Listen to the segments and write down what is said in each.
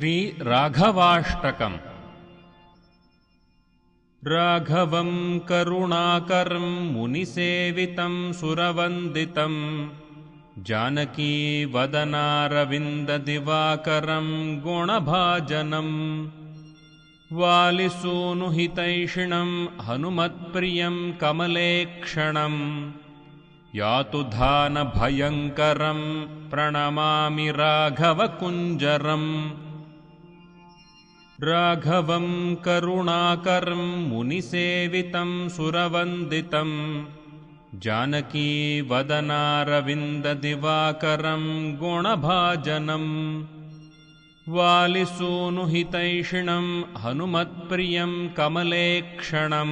श्रीराघवाष्टकम्। राघवं करुणाकरं मुनिसेवितं सुरवन्दितं जानकी वदनारविन्ददिवाकरं गुणभाजनं वालिसूनुहितैषिणं हनुमत्प्रियं कमलेक्षणं यातुधानभयङ्करं प्रणमामि राघवकुञ्जरम्। राघवं करुणाकरं मुनिसेवितं सुरवन्दितं जानकी वदनारविन्ददिवाकरं गुणभाजनं वालिसूनुहितैषिणं हनुमत्प्रियं कमलेक्षणं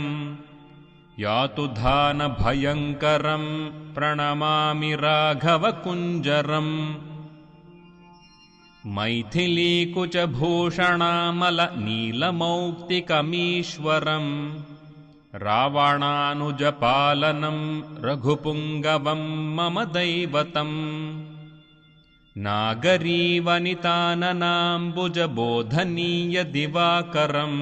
यातुधानभयङ्करं प्रणमामि राघवकुञ्जरम्। मैथिलीकुचभूषणामलनीलमौक्तिकमीश्वरं रावणानुजपालनं रघुपुङ्गवं मम दैवतम् नागरीवनिताननाम्बुजबोधनीयदिवाकरं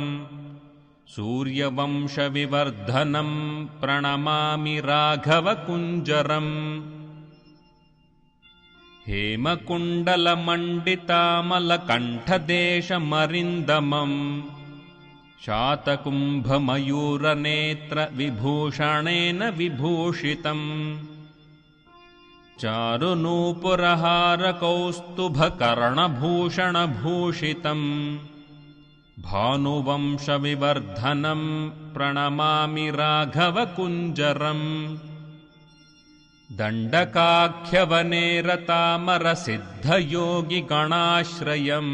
सूर्यवंशविवर्धनं प्रणमामि राघवकुञ्जरम्। हेमकुण्डलमण्डितामलकण्ठदेशमरिन्दमं शातकुम्भमयूरनेत्रविभूषणेन विभूषितम् चारुनूपुरहारकौस्तुभकर्णभूषणभूषितं भानुवंशविवर्धनं प्रणमामि राघवकुञ्जरम्। दण्डकाख्यवने रतामरसिद्धयोगिगणाश्रयं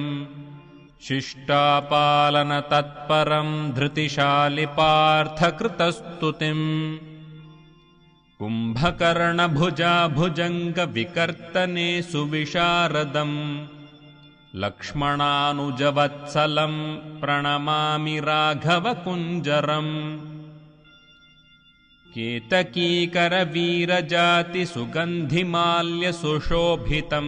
शिष्टापालनतत्परं धृतिशालिपार्थकृतस्तुतिम् कुम्भकर्णभुजाभुजङ्गविकर्तने सुविशारदं लक्ष्मणानुजवत्सलं प्रणमामि राघवकुञ्जरम्। केतकीकरवीरजातिसुगन्धिमाल्यसुशोभितं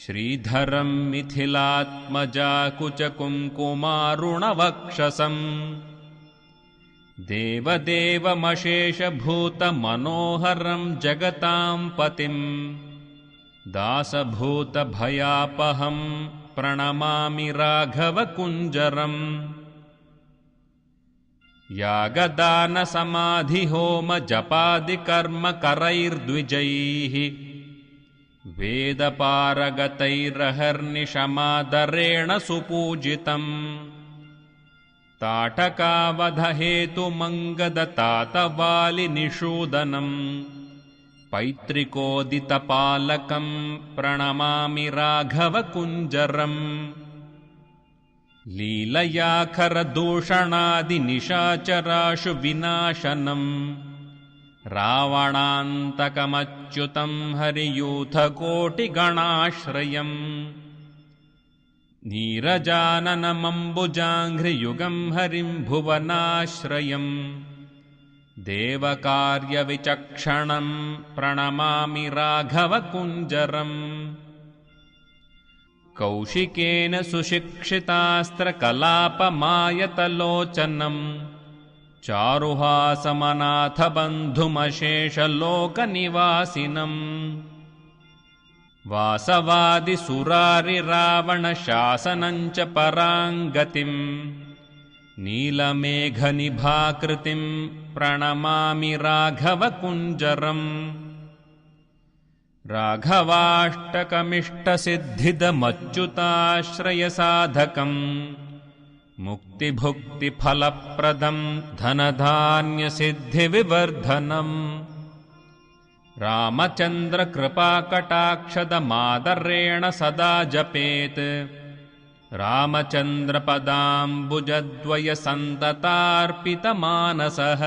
श्रीधरं मिथिलात्मजाकुचकुङ्कुमारुणवक्षसं देवदेवमशेषभूतमनोहरं जगतां पतिं दासभूतभयापहं प्रणमामि राघवकुञ्जरम्। यागदानसमाधिहोमजपादिकर्मकरैर्द्विजैः वेदपारगतैरहर्निशमादरेण सुपूजितं ताटकावधहेतुमङ्गदतातवालिनिषूदनं पैत्रिकोदितपालकं प्रणमामि राघवकुञ्जरम्। लीलयाखरदूषणादिनिशाचराशु विनाशनं रावणान्तकमच्युतं हरियूथकोटिगणाश्रयम् नीरजाननमम्बुजाङ्घ्रियुगं हरिं भुवनाश्रयं देवकार्यविचक्षणं प्रणमामि राघवकुञ्जरम्। कौशिकेन सुशिक्षितास्त्रकलापमायतलोचनं चारुहासमनाथबन्धुमशेषलोकनिवासिनं वासवादिसुरारिरावणशासनं च पराङ्गतिं नीलमेघनिभाकृतिं प्रणमामि राघवकुञ्जरम्। राघवाष्टकमिष्टसिद्धिदमच्युताश्रयसाधकं मुक्तिभुक्तिफलप्रदं धनधान्यसिद्धिविवर्धनम् रामचन्द्रकृपाकटाक्षदमादरेण सदा जपेत् रामचन्द्रपदाम्बुजद्वयसन्ततार्पितमानसः।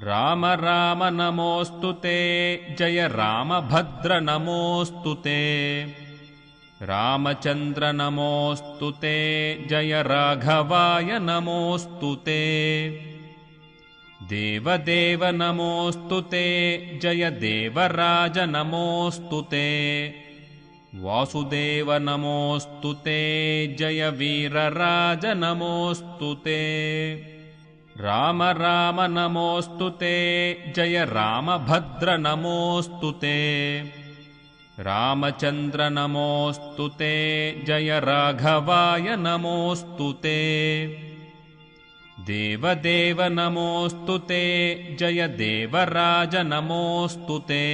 राम राम नमोऽस्तु ते जय रामभद्र नमोऽस्तु ते रामचन्द्र नमोऽस्तु ते जय राघवाय नमोऽस्तु ते देवदेव नमोऽस्तु ते जय देवराज नमोऽस्तु ते वासुदेव नमोऽस्तु ते जय वीरराज नमोऽस्तु ते राम राम नमोऽस्तु ते जय रामभद्र नमोऽस्तु ते रामचन्द्र नमोऽस्तु ते जय राघवाय नमोऽस्तु ते देवदेव नमोऽस्तु ते जय देवराज नमोऽस्तु ते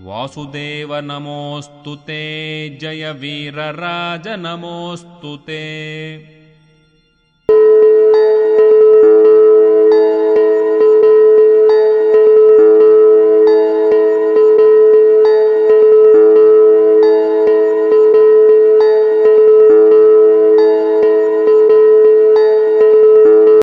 वासुदेव नमोऽस्तु ते जय वीरराज नमोऽस्तु ते